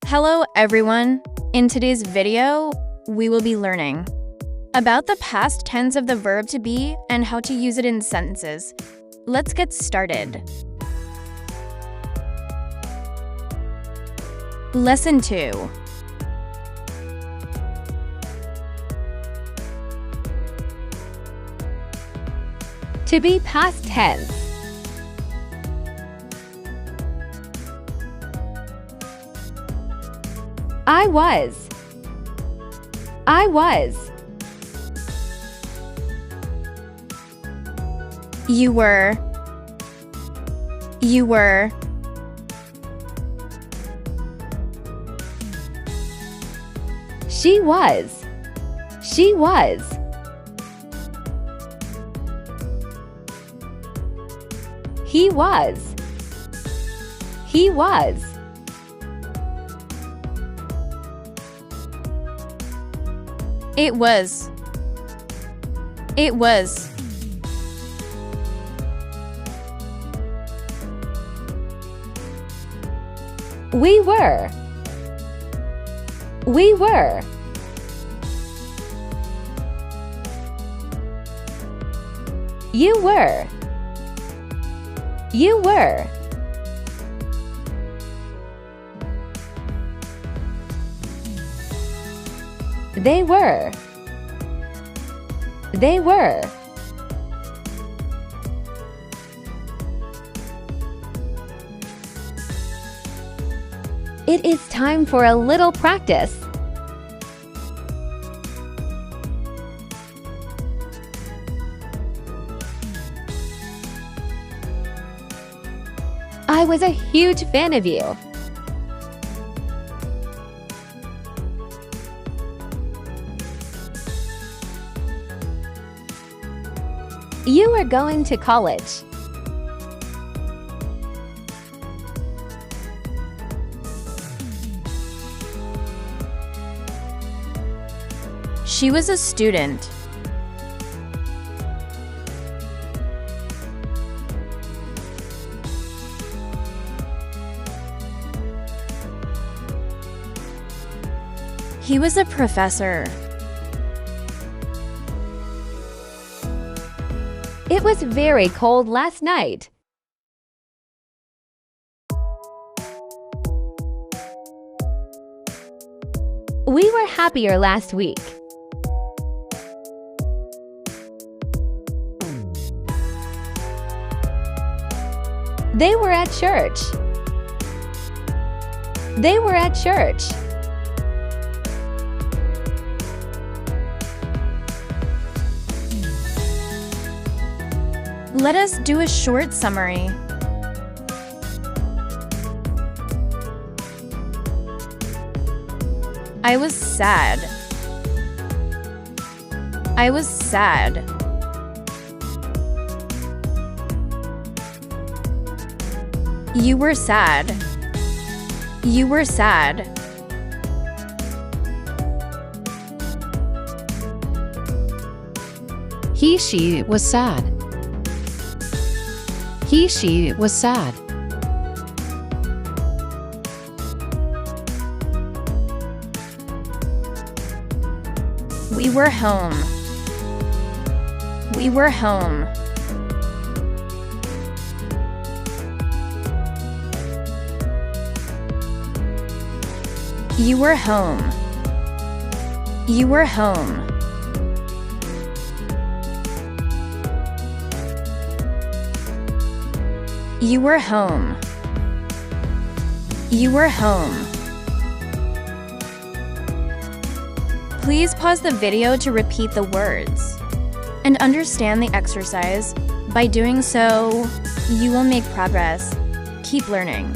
Hello everyone! In today's video, we will be learning about the past tense of the verb to be and how to use it in sentences. Let's get started. Lesson 2. To be past tense. I was. You were. She was. He was. It was. We were. You were. They were. It is time for a little practice. I was a huge fan of you. You are going to college. She was a student. He was a professor. It was very cold last night. We were happier last week. They were at church. Let us do a short summary. I was sad. You were sad. He, she was sad. We were home. You were home. Please pause the video to repeat the words and understand the exercise. By doing so, you will make progress. Keep learning.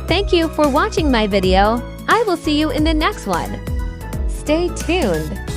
Thank you for watching my video. I will see you in the next one. Stay tuned.